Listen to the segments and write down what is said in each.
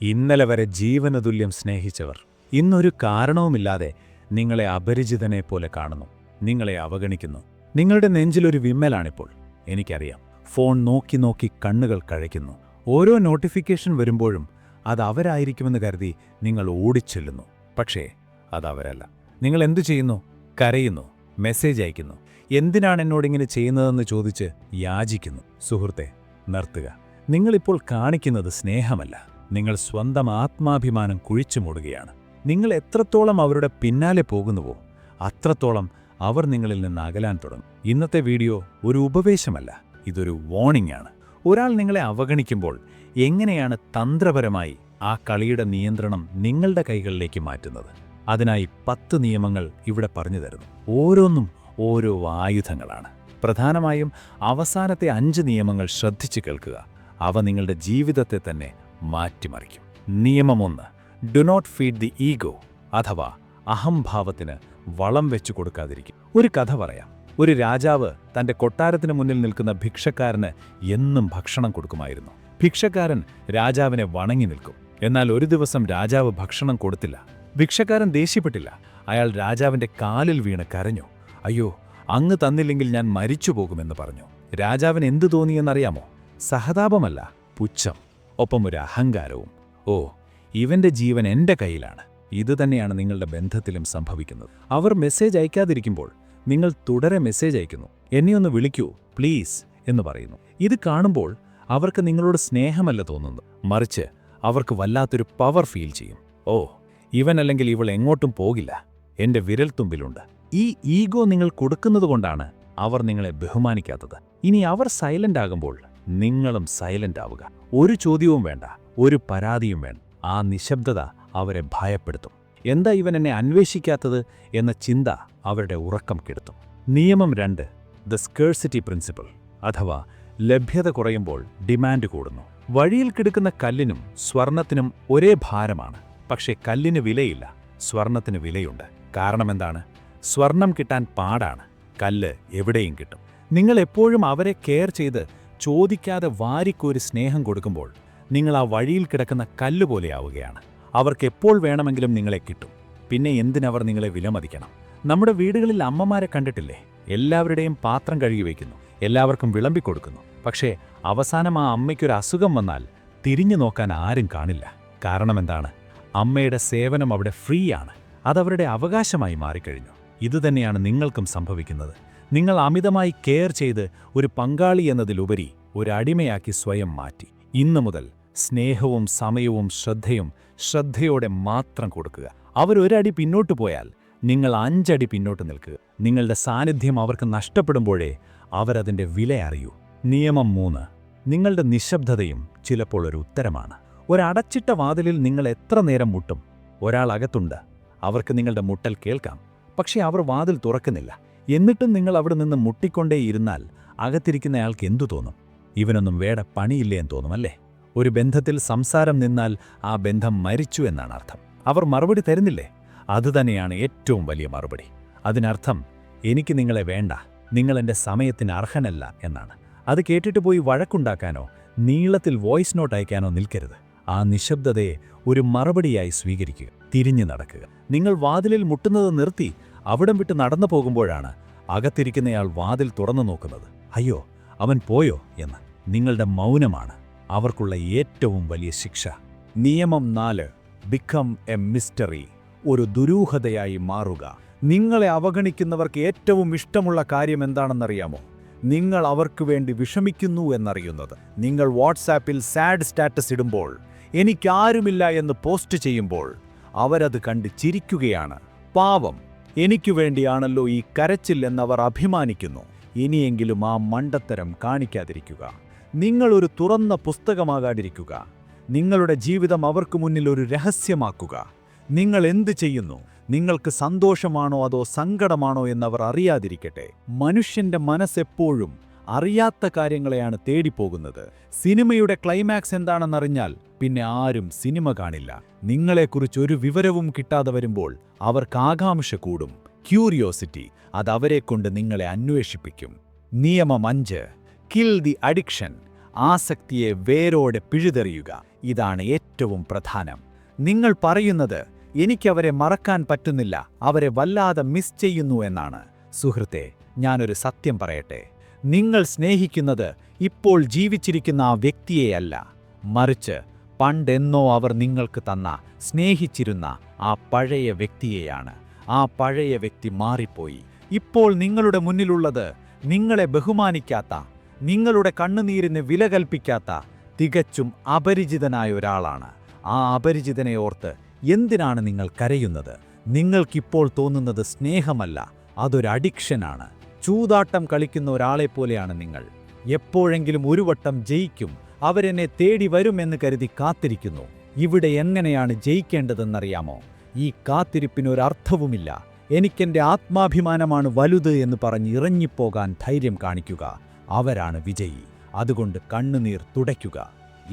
ഇന്നലെ വരെ ജീവനതുല്യം സ്നേഹിച്ചവർ ഇന്നൊരു കാരണവുമില്ലാതെ നിങ്ങളെ അപരിചിതനെ പോലെ കാണുന്നു, നിങ്ങളെ അവഗണിക്കുന്നു. നിങ്ങളുടെ നെഞ്ചിലൊരു വിമ്മലാണിപ്പോൾ. എനിക്കറിയാം. ഫോൺ നോക്കി നോക്കി കണ്ണുകൾ കഴയ്ക്കുന്നു. ഓരോ നോട്ടിഫിക്കേഷൻ വരുമ്പോഴും അത് അവരായിരിക്കുമെന്ന് കരുതി നിങ്ങൾ ഓടിച്ചെല്ലുന്നു. പക്ഷേ അതവരല്ല. നിങ്ങൾ എന്തു ചെയ്യുന്നു? കരയുന്നു, മെസ്സേജ് അയക്കുന്നു. എന്തിനാണ് എന്നോടിങ്ങനെ ചെയ്യുന്നതെന്ന് ചോദിച്ച് യാചിക്കുന്നു. സുഹൃത്തെ, നിർത്തുക. നിങ്ങളിപ്പോൾ കാണിക്കുന്നത് സ്നേഹമല്ല, നിങ്ങൾ സ്വന്തം ആത്മാഭിമാനം കുഴിച്ചു മൂടുകയാണ്. നിങ്ങൾ എത്രത്തോളം അവരുടെ പിന്നാലെ പോകുന്നുവോ അത്രത്തോളം അവർ നിങ്ങളിൽ നിന്ന് അകലാൻ തുടങ്ങും. ഇന്നത്തെ വീഡിയോ ഒരു ഉപദേശമല്ല, ഇതൊരു വാർണിംഗ് ആണ്. ഒരാൾ നിങ്ങളെ അവഗണിക്കുമ്പോൾ എങ്ങനെയാണ് തന്ത്രപരമായി ആ കളിയുടെ നിയന്ത്രണം നിങ്ങളുടെ കൈകളിലേക്ക് മാറ്റുന്നത്? അതിനായി 10 നിയമങ്ങൾ ഇവിടെ പറഞ്ഞു തരുന്നു. ഓരോന്നും ഓരോ ആയുധങ്ങളാണ്. പ്രധാനമായും അവസാനത്തെ 5 നിയമങ്ങൾ ശ്രദ്ധിച്ചു കേൾക്കുക. അവ നിങ്ങളുടെ ജീവിതത്തെ തന്നെ മാറ്റിമറിക്കും. നിയമം 1: do not feed the ego, അഥവാ അഹംഭാവത്തിന് വളം വെച്ചു കൊടുക്കാതിരിക്കും. ഒരു കഥ പറയാം. ഒരു രാജാവ് തന്റെ കൊട്ടാരത്തിന് മുന്നിൽ നിൽക്കുന്ന ഭിക്ഷക്കാരന് എന്നും ഭക്ഷണം കൊടുക്കുമായിരുന്നു. ഭിക്ഷക്കാരൻ രാജാവിനെ വണങ്ങി നിൽക്കും. എന്നാൽ ഒരു ദിവസം രാജാവ് ഭക്ഷണം കൊടുത്തില്ല. ഭിക്ഷക്കാരൻ ദേഷ്യപ്പെട്ടില്ല. അയാൾ രാജാവിന്റെ കാലിൽ വീണ് കരഞ്ഞു. അയ്യോ, അങ്ങ് തന്നില്ലെങ്കിൽ ഞാൻ മരിച്ചു പോകുമെന്ന് പറഞ്ഞു. രാജാവിന് എന്തു തോന്നിയെന്നറിയാമോ? സഹതാപമല്ല, പുച്ഛം, ഒപ്പം ഒരു അഹങ്കാരവും. ഓ, ഇവന്റെ ജീവൻ എന്റെ കയ്യിലാണ്. ഇതുതന്നെയാണ് നിങ്ങളുടെ ബന്ധത്തിലും സംഭവിക്കുന്നത്. അവർ മെസ്സേജ് അയക്കാതിരിക്കുമ്പോൾ നിങ്ങൾ തുടരെ മെസ്സേജ് അയക്കുന്നു. എന്നെ ഒന്ന് വിളിക്കൂ പ്ലീസ് എന്ന് പറയുന്നു. ഇത് കാണുമ്പോൾ അവർക്ക് നിങ്ങളോട് സ്നേഹമല്ല തോന്നുന്നത്, മറിച്ച് അവർക്ക് വല്ലാത്തൊരു പവർ ഫീൽ ചെയ്യും. ഓ, ഇവൻ അല്ലെങ്കിൽ ഇവൾ എങ്ങോട്ടും പോകില്ല, എന്റെ വിരൽത്തുമ്പിലുണ്ട്. ഈ ഈഗോ നിങ്ങൾ കൊടുക്കുന്നതുകൊണ്ടാണ് അവർ നിങ്ങളെ ബഹുമാനിക്കാത്തത്. ഇനി അവർ സൈലന്റ് ആകുമ്പോൾ നിങ്ങളും സൈലന്റ് ആവുക. ഒരു ചോദ്യവും വേണ്ട, ഒരു പരാതിയും വേണ്ട. ആ നിശബ്ദത അവരെ ഭയപ്പെടുത്തും. എന്താ ഇവൻ എന്നെ അന്വേഷിക്കാത്തത് എന്ന ചിന്ത അവരുടെ ഉറക്കം കെടുത്തും. നിയമം 2: ദ സ്കേഴ്സിറ്റി പ്രിൻസിപ്പിൾ, അഥവാ ലഭ്യത കുറയുമ്പോൾ ഡിമാൻഡ് കൂടുന്നു. വഴിയിൽ കിടക്കുന്ന കല്ലിനും സ്വർണത്തിനും ഒരേ ഭാരമാണ്. പക്ഷേ കല്ലിന് വിലയില്ല, സ്വർണത്തിന് വിലയുണ്ട്. കാരണമെന്താണ്? സ്വർണം കിട്ടാൻ പാടാണ്, കല്ല് എവിടെയും കിട്ടും. നിങ്ങൾ എപ്പോഴും അവരെ കെയർ ചെയ്ത് ചോദിക്കാതെ വാരിക്കോരി സ്നേഹം കൊടുക്കുമ്പോൾ നിങ്ങൾ ആ വഴിയിൽ കിടക്കുന്ന കല്ലുപോലെയാവുകയാണ്. അവർക്ക് എപ്പോൾ വേണമെങ്കിലും നിങ്ങളെ കിട്ടും. പിന്നെ എന്തിനവർ നിങ്ങളെ വിലമതിക്കണം? നമ്മുടെ വീടുകളിൽ അമ്മമാരെ കണ്ടിട്ടില്ലേ? എല്ലാവരുടെയും പാത്രം കഴുകി വയ്ക്കുന്നു, എല്ലാവർക്കും വിളമ്പിക്കൊടുക്കുന്നു. പക്ഷേ അവസാനം ആ അമ്മയ്ക്കൊരു അസുഖം വന്നാൽ തിരിഞ്ഞു നോക്കാൻ ആരും കാണില്ല. കാരണമെന്താണ്? അമ്മയുടെ സേവനം അവിടെ ഫ്രീ ആണ്. അതവരുടെ അവകാശമായി മാറിക്കഴിഞ്ഞു. ഇതുതന്നെയാണ് നിങ്ങൾക്കും സംഭവിക്കുന്നത്. നിങ്ങൾ അമിതമായി കെയർ ചെയ്ത് ഒരു പങ്കാളി എന്നതിലുപരി ഒരു അടിമയാക്കി സ്വയം മാറ്റി. ഇന്നു മുതൽ സ്നേഹവും സമയവും ശ്രദ്ധയും ശ്രദ്ധയോടെ മാത്രം കൊടുക്കുക. അവരൊരടി പിന്നോട്ട് പോയാൽ നിങ്ങൾ 5 അടി പിന്നോട്ട് നിൽക്കുക. നിങ്ങളുടെ സാന്നിധ്യം അവർക്ക് നഷ്ടപ്പെടുമ്പോഴേ അവരതിൻ്റെ വില അറിയൂ. നിയമം 3: നിങ്ങളുടെ നിശബ്ദതയും ചിലപ്പോൾ ഒരു ഉത്തരമാണ്. ഒരടച്ചിട്ട വാതിലിൽ നിങ്ങൾ എത്ര നേരം മുട്ടും? ഒരാൾ അകത്തുണ്ട്, അവർക്ക് നിങ്ങളുടെ മുട്ടൽ കേൾക്കാം. പക്ഷേ അവർ വാതിൽ തുറക്കുന്നില്ല. എന്നിട്ടും നിങ്ങൾ അവിടെ നിന്ന് മുട്ടിക്കൊണ്ടേയിരുന്നാൽ അകത്തിരിക്കുന്നയാൾക്ക് എന്തു തോന്നും? ഇവനൊന്നും വേറെ പണിയില്ലേ എന്ന് തോന്നുമല്ലേ? ഒരു ബന്ധത്തിൽ സംസാരം നിന്നാൽ ആ ബന്ധം മരിച്ചു എന്നാണ് അർത്ഥം. അവർ മറുപടി തരുന്നില്ലേ? അതുതന്നെയാണ് ഏറ്റവും വലിയ മറുപടി. അതിനർത്ഥം എനിക്ക് നിങ്ങളെ വേണ്ട, നിങ്ങൾ എൻ്റെ സമയത്തിന് അർഹനല്ല എന്നാണ്. അത് കേട്ടിട്ട് പോയി വഴക്കുണ്ടാക്കാനോ നീളത്തിൽ വോയിസ് നോട്ട് അയക്കാനോ നിൽക്കരുത്. ആ നിശബ്ദതയെ ഒരു മറുപടിയായി സ്വീകരിക്കുക. തിരിഞ്ഞു നടക്കുക. നിങ്ങൾ വാതിലിൽ മുട്ടുന്നത് നിർത്തി അവിടം വിട്ട് നടന്നു പോകുമ്പോഴാണ് അകത്തിരിക്കുന്നയാൾ വാതിൽ തുറന്നു നോക്കുന്നത്. അയ്യോ, അവൻ പോയോ എന്ന്. നിങ്ങളുടെ മൗനമാണ് അവർക്കുള്ള ഏറ്റവും വലിയ ശിക്ഷ. നിയമം 4: ബിക്കം എ മിസ്റ്ററി, ഒരു ദുരൂഹതയായി മാറുക. നിങ്ങളെ അവഗണിക്കുന്നവർക്ക് ഏറ്റവും ഇഷ്ടമുള്ള കാര്യം എന്താണെന്നറിയാമോ? നിങ്ങൾ അവർക്ക് വേണ്ടി വിഷമിക്കുന്നു എന്നറിയുന്നത്. നിങ്ങൾ വാട്സാപ്പിൽ സാഡ് സ്റ്റാറ്റസ് ഇടുമ്പോൾ, എനിക്കാരുമില്ല എന്ന് പോസ്റ്റ് ചെയ്യുമ്പോൾ അവരത് കണ്ട് ചിരിക്കുകയാണ്. പാവം, എനിക്കു വേണ്ടിയാണല്ലോ ഈ കരച്ചിൽ എന്നവർ അഭിമാനിക്കുന്നു. ഇനിയെങ്കിലും ആ മണ്ടത്തരം കാണിക്കാതിരിക്കുക. നിങ്ങളൊരു തുറന്ന പുസ്തകമാകാതിരിക്കുക. നിങ്ങളുടെ ജീവിതം അവർക്ക് മുന്നിൽ ഒരു രഹസ്യമാക്കുക. നിങ്ങൾ എന്ത് ചെയ്യുന്നു, നിങ്ങൾക്ക് സന്തോഷമാണോ അതോ സങ്കടമാണോ എന്നവർ അറിയാതിരിക്കട്ടെ. മനുഷ്യന്റെ മനസ്സെപ്പോഴും അറിയാത്ത കാര്യങ്ങളെയാണ് തേടിപ്പോകുന്നത്. സിനിമയുടെ ക്ലൈമാക്സ് എന്താണെന്നറിഞ്ഞാൽ പിന്നെ ആരും സിനിമ കാണില്ല. നിങ്ങളെക്കുറിച്ച് ഒരു വിവരവും കിട്ടാതെ വരുമ്പോൾ അവർക്ക് ആകാംക്ഷ കൂടും. ക്യൂരിയോസിറ്റി, അതവരെക്കൊണ്ട് നിങ്ങളെ അന്വേഷിപ്പിക്കും. നിയമം 5: കിൽ ദി അഡിക്ഷൻ, ആസക്തിയെ വേരോടെ പിഴുതെറിയുക. ഇതാണ് ഏറ്റവും പ്രധാനം. നിങ്ങൾ പറയുന്നത് എനിക്കവരെ മറക്കാൻ പറ്റുന്നില്ല, അവരെ വല്ലാതെ മിസ് ചെയ്യുന്നു എന്നാണ്. സുഹൃത്തെ, ഞാനൊരു സത്യം പറയട്ടെ. നിങ്ങൾ സ്നേഹിക്കുന്നത് ഇപ്പോൾ ജീവിച്ചിരിക്കുന്ന ആ വ്യക്തിയെയല്ല, മറിച്ച് പണ്ടെന്നോ അവർ നിങ്ങൾക്ക് തന്ന, സ്നേഹിച്ചിരുന്ന ആ പഴയ വ്യക്തിയെയാണ്. ആ പഴയ വ്യക്തി മാറിപ്പോയി. ഇപ്പോൾ നിങ്ങളുടെ മുന്നിലുള്ളത് നിങ്ങളെ ബഹുമാനിക്കാത്ത, നിങ്ങളുടെ കണ്ണുനീരിന് വില കൽപ്പിക്കാത്ത, തികച്ചും അപരിചിതനായ ഒരാളാണ്. ആ അപരിചിതനെ ഓർത്ത് എന്തിനാണ് നിങ്ങൾ കരയുന്നത്? നിങ്ങൾക്കിപ്പോൾ തോന്നുന്നത് സ്നേഹമല്ല, അതൊരു അഡിക്ഷനാണ്. ചൂതാട്ടം കളിക്കുന്ന ഒരാളെപ്പോലെയാണ് നിങ്ങൾ. എപ്പോഴെങ്കിലും ഒരു വട്ടം ജയിക്കും, അവരെന്നെ തേടി വരുമെന്ന് കരുതി കാത്തിരിക്കുന്നു. ഇവിടെ എങ്ങനെയാണ് ജയിക്കേണ്ടതെന്നറിയാമോ? ഈ കാത്തിരിപ്പിനൊരർത്ഥവുമില്ല. എനിക്കെൻ്റെ ആത്മാഭിമാനമാണ് വലുത് എന്ന് പറഞ്ഞ് ഇറങ്ങിപ്പോകാൻ ധൈര്യം കാണിക്കുക. അവരാണ് വിജയി. അതുകൊണ്ട് കണ്ണുനീർ തുടയ്ക്കുക.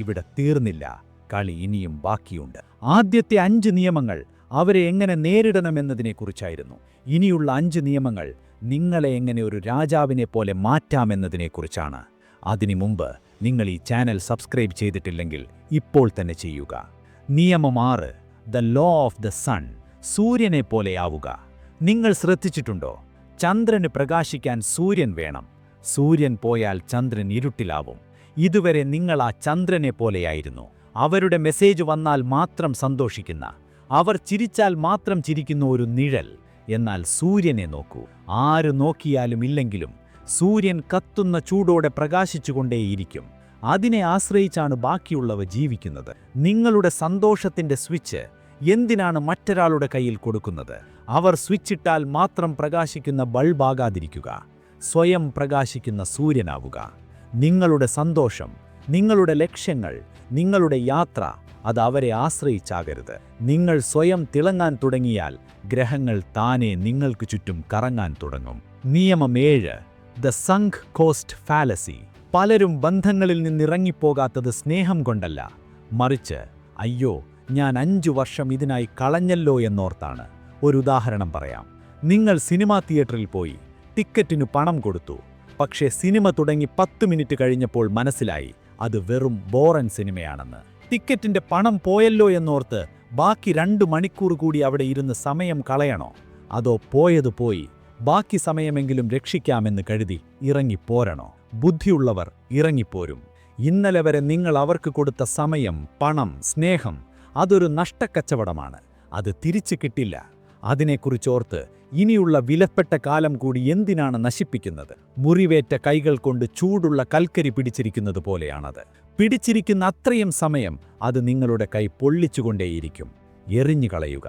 ഇവിടെ തീർന്നില്ല, കളി ഇനിയും ബാക്കിയുണ്ട്. ആദ്യത്തെ 5 നിയമങ്ങൾ അവരെ എങ്ങനെ നേരിടണമെന്നതിനെക്കുറിച്ചായിരുന്നു. ഇനിയുള്ള 5 നിയമങ്ങൾ നിങ്ങളെ എങ്ങനെ ഒരു രാജാവിനെ പോലെ മാറ്റാമെന്നതിനെക്കുറിച്ചാണ്. അതിനു മുമ്പ് നിങ്ങൾ ഈ ചാനൽ സബ്സ്ക്രൈബ് ചെയ്തിട്ടില്ലെങ്കിൽ ഇപ്പോൾ തന്നെ ചെയ്യുക. നിയമം 6, the law of the sun. സൂര്യനെ പോലെയാവുക. നിങ്ങൾ ശ്രദ്ധിച്ചിട്ടുണ്ടോ? ചന്ദ്രന് പ്രകാശിക്കാൻ സൂര്യൻ വേണം. സൂര്യൻ പോയാൽ ചന്ദ്രൻ ഇരുട്ടിലാവും. ഇതുവരെ നിങ്ങൾ ആ ചന്ദ്രനെ പോലെയായിരുന്നു. അവരുടെ മെസ്സേജ് വന്നാൽ മാത്രം സന്തോഷിക്കുന്ന, അവർ ചിരിച്ചാൽ മാത്രം ചിരിക്കുന്ന ഒരു നിഴൽ. എന്നാൽ സൂര്യനെ നോക്കൂ. ആര് നോക്കിയാലും ഇല്ലെങ്കിലും സൂര്യൻ കത്തുന്ന ചൂടോടെ പ്രകാശിച്ചുകൊണ്ടേയിരിക്കും. അതിനെ ആശ്രയിച്ചാണ് ബാക്കിയുള്ളവ ജീവിക്കുന്നത്. നിങ്ങളുടെ സന്തോഷത്തിന്റെ സ്വിച്ച് എന്തിനാണ് മറ്റൊരാളുടെ കയ്യിൽ കൊടുക്കുന്നത്? അവർ സ്വിച്ചിട്ടാൽ മാത്രം പ്രകാശിക്കുന്ന ബൾബാകാതിരിക്കുക. സ്വയം പ്രകാശിക്കുന്ന സൂര്യനാവുക. നിങ്ങളുടെ സന്തോഷം, നിങ്ങളുടെ ലക്ഷ്യങ്ങൾ, നിങ്ങളുടെ യാത്ര അത് അവരെ ആശ്രയിച്ചാകരുത്. നിങ്ങൾ സ്വയം തിളങ്ങാൻ തുടങ്ങിയാൽ ഗ്രഹങ്ങൾ താനെ നിങ്ങൾക്ക് ചുറ്റും കറങ്ങാൻ തുടങ്ങും. നിയമം 7, ദ സങ്ക് കോസ്റ്റ് ഫാലസി. പലരും ബന്ധങ്ങളിൽ നിന്നിറങ്ങിപ്പോകാത്തത് സ്നേഹം കൊണ്ടല്ല, മറിച്ച് അയ്യോ ഞാൻ 5 വർഷം ഇതിനായി കളഞ്ഞല്ലോ എന്നോർത്താണ്. ഒരു ഉദാഹരണം പറയാം. നിങ്ങൾ സിനിമാ തിയേറ്ററിൽ പോയി ടിക്കറ്റിനു പണം കൊടുത്തു. പക്ഷേ സിനിമ തുടങ്ങി 10 മിനിറ്റ് കഴിഞ്ഞപ്പോൾ മനസ്സിലായി അത് വെറും ബോറൻ സിനിമയാണെന്ന്. ടിക്കറ്റിന്റെ പണം പോയല്ലോ എന്നോർത്ത് ബാക്കി 2 മണിക്കൂർ കൂടി അവിടെ ഇരുന്ന് സമയം കളയണോ? അതോ പോയത് പോയി, ബാക്കി സമയമെങ്കിലും രക്ഷിക്കാമെന്ന് കരുതി ഇറങ്ങിപ്പോരണോ? ബുദ്ധിയുള്ളവർ ഇറങ്ങിപ്പോരും. ഇന്നലെ വരെ നിങ്ങൾ അവർക്ക് കൊടുത്ത സമയം, പണം, സ്നേഹം അതൊരു നഷ്ടക്കച്ചവടമാണ്. അത് തിരിച്ചു കിട്ടില്ല. അതിനെക്കുറിച്ചോർത്ത് ഇനിയുള്ള വിലപ്പെട്ട കാലം കൂടി എന്തിനാണ് നശിപ്പിക്കുന്നത്? മുറിവേറ്റ കൈകൾ കൊണ്ട് ചൂടുള്ള കൽക്കരി പിടിച്ചിരിക്കുന്നത് പോലെയാണത്. പിടിച്ചിരിക്കുന്ന അത്രയും സമയം അത് നിങ്ങളുടെ കൈ പൊള്ളിച്ചുകൊണ്ടേയിരിക്കും. എറിഞ്ഞു കളയുക.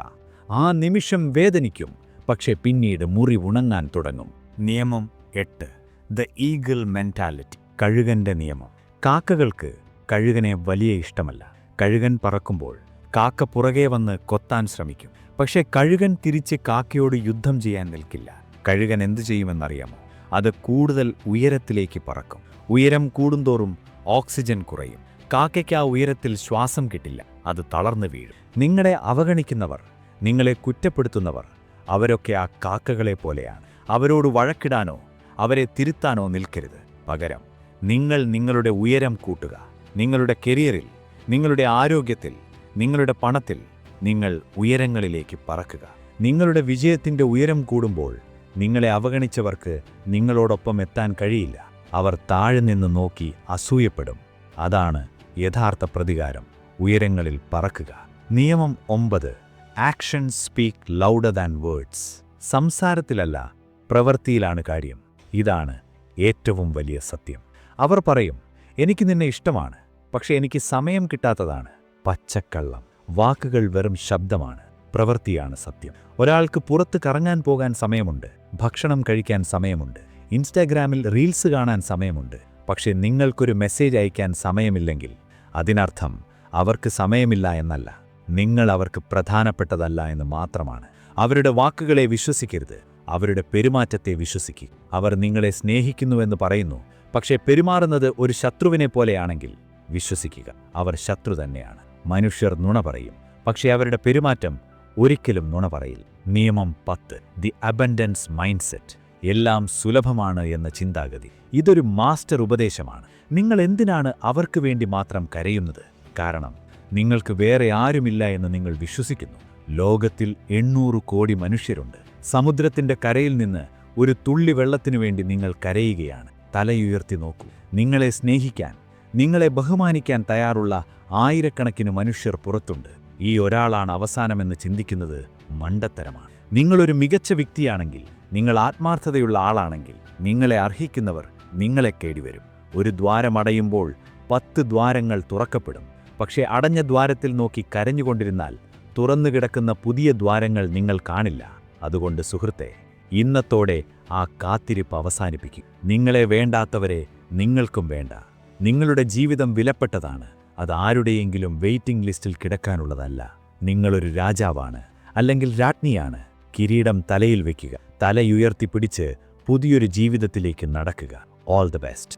ആ നിമിഷം വേദനിക്കും, പക്ഷെ പിന്നീട് മുറി ഉണങ്ങാൻ തുടങ്ങും. നിയമം 8, ദ ഈഗിൾ മെന്റാലിറ്റി. കഴുകന്റെ നിയമം. കാക്കകൾക്ക് കഴുകനെ വലിയ ഇഷ്ടമല്ല. കഴുകൻ പറക്കുമ്പോൾ കാക്ക പുറകെ വന്ന് കൊത്താൻ ശ്രമിക്കും. പക്ഷേ കഴുകൻ തിരിച്ച് കാക്കയോട് യുദ്ധം ചെയ്യാൻ നിൽക്കില്ല. കഴുകൻ എന്തു ചെയ്യുമെന്നറിയാമോ? അത് കൂടുതൽ ഉയരത്തിലേക്ക് പറക്കും. ഉയരം കൂടുന്തോറും ഓക്സിജൻ കുറയും. കാക്കയ്ക്ക് ആ ഉയരത്തിൽ ശ്വാസം കിട്ടില്ല. അത് തളർന്നു വീഴും. നിങ്ങളെ അവഗണിക്കുന്നവർ, നിങ്ങളെ കുറ്റപ്പെടുത്തുന്നവർ, അവരൊക്കെ ആ കാക്കകളെ പോലെയാണ്. അവരോട് വഴക്കിടാനോ അവരെ തിരുത്താനോ നിൽക്കരുത്. പകരം നിങ്ങൾ നിങ്ങളുടെ ഉയരം കൂട്ടുക. നിങ്ങളുടെ കരിയറിൽ, നിങ്ങളുടെ ആരോഗ്യത്തിൽ, നിങ്ങളുടെ പണത്തിൽ നിങ്ങൾ ഉയരങ്ങളിലേക്ക് പറക്കുക. നിങ്ങളുടെ വിജയത്തിൻ്റെ ഉയരം കൂടുമ്പോൾ നിങ്ങളെ അവഗണിച്ചവർക്ക് നിങ്ങളോടൊപ്പം എത്താൻ കഴിയില്ല. അവർ താഴെ നിന്ന് നോക്കി അസൂയപ്പെടും. അതാണ് യഥാർത്ഥ പ്രതികാരം. ഉയരങ്ങളിൽ പറക്കുക. നിയമം 9, action speak louder than words. സംസാരത്തിലല്ല, പ്രവൃത്തിയിലാണ് കാര്യം. ഇതാണ് ഏറ്റവും വലിയ സത്യം. അവർ പറയും, എനിക്ക് നിന്നെ ഇഷ്ടമാണ്, പക്ഷെ എനിക്ക് സമയം കിട്ടാത്തതാണ്. പച്ചക്കള്ളം. വാക്കുകൾ വെറും ശബ്ദമാണ്, പ്രവൃത്തിയാണ് സത്യം. ഒരാൾക്ക് പുറത്ത് കറങ്ങാൻ പോകാൻ സമയമുണ്ട്, ഭക്ഷണം കഴിക്കാൻ സമയമുണ്ട്, ഇൻസ്റ്റാഗ്രാമിൽ റീൽസ് കാണാൻ സമയമുണ്ട്. പക്ഷേ നിങ്ങൾക്കൊരു മെസ്സേജ് അയക്കാൻ സമയമില്ലെങ്കിൽ അതിനർത്ഥം അവർക്ക് സമയമില്ല എന്നല്ല, നിങ്ങൾ അവർക്ക് പ്രധാനപ്പെട്ടതല്ല എന്ന് മാത്രമാണ്. അവരുടെ വാക്കുകളെ വിശ്വസിക്കരുത്, അവരുടെ പെരുമാറ്റത്തെ വിശ്വസിക്കുക. അവർ നിങ്ങളെ സ്നേഹിക്കുന്നുവെന്ന് പറയുന്നു, പക്ഷേ പെരുമാറുന്നത് ഒരു ശത്രുവിനെ പോലെയാണെങ്കിൽ വിശ്വസിക്കുക, അവർ ശത്രു തന്നെയാണ്. മനുഷ്യർ നുണ പറയും, പക്ഷേ അവരുടെ പെരുമാറ്റം ഒരിക്കലും നുണ പറയില്ല. നിയമം 10, ദി അബൻഡൻസ് മൈൻഡ് സെറ്റ്. എല്ലാം സുലഭമാണ് എന്ന ചിന്താഗതി. ഇതൊരു മാസ്റ്റർ ഉപദേശമാണ്. നിങ്ങൾ എന്തിനാണ് അവർക്ക് വേണ്ടി മാത്രം കരയുന്നത്? കാരണം നിങ്ങൾക്ക് വേറെ ആരുമില്ല എന്ന് നിങ്ങൾ വിശ്വസിക്കുന്നു. ലോകത്തിൽ 800 കോടി മനുഷ്യരുണ്ട്. സമുദ്രത്തിന്റെ കരയിൽ നിന്ന് ഒരു തുള്ളി വെള്ളത്തിനു വേണ്ടി നിങ്ങൾ കരയുകയാണ്. തലയുയർത്തി നോക്കൂ. നിങ്ങളെ സ്നേഹിക്കാൻ, നിങ്ങളെ ബഹുമാനിക്കാൻ തയ്യാറുള്ള ആയിരക്കണക്കിന് മനുഷ്യർ പുറത്തുണ്ട്. ഈ ഒരാളാണ് അവസാനമെന്ന് ചിന്തിക്കുന്നത് മണ്ടത്തരമാണ്. നിങ്ങളൊരു മികച്ച വ്യക്തിയാണെങ്കിൽ, നിങ്ങൾ ആത്മാർത്ഥതയുള്ള ആളാണെങ്കിൽ, നിങ്ങളെ അർഹിക്കുന്നവർ നിങ്ങളെ കേടിവരും. ഒരു ദ്വാരമടയുമ്പോൾ 10 ദ്വാരങ്ങൾ തുറക്കപ്പെടും. പക്ഷേ അടഞ്ഞ ദ്വാരത്തിൽ നോക്കി കരഞ്ഞുകൊണ്ടിരുന്നാൽ തുറന്നുകിടക്കുന്ന പുതിയ ദ്വാരങ്ങൾ നിങ്ങൾ കാണില്ല. അതുകൊണ്ട് സുഹൃത്തെ, ഇന്നത്തോടെ ആ കാത്തിരിപ്പ് അവസാനിപ്പിക്കും. നിങ്ങളെ വേണ്ടാത്തവരെ നിങ്ങൾക്കും വേണ്ട. നിങ്ങളുടെ ജീവിതം വിലപ്പെട്ടതാണ്. അത് ആരുടെയെങ്കിലും വെയിറ്റിംഗ് ലിസ്റ്റിൽ കിടക്കാനുള്ളതല്ല. നിങ്ങളൊരു രാജാവാണ്, അല്ലെങ്കിൽ രാജ്ഞിയാണ്. കിരീടം തലയിൽ വയ്ക്കുക. തലയുയർത്തിപ്പിടിച്ച് പുതിയൊരു ജീവിതത്തിലേക്ക് നടക്കുക. All the best.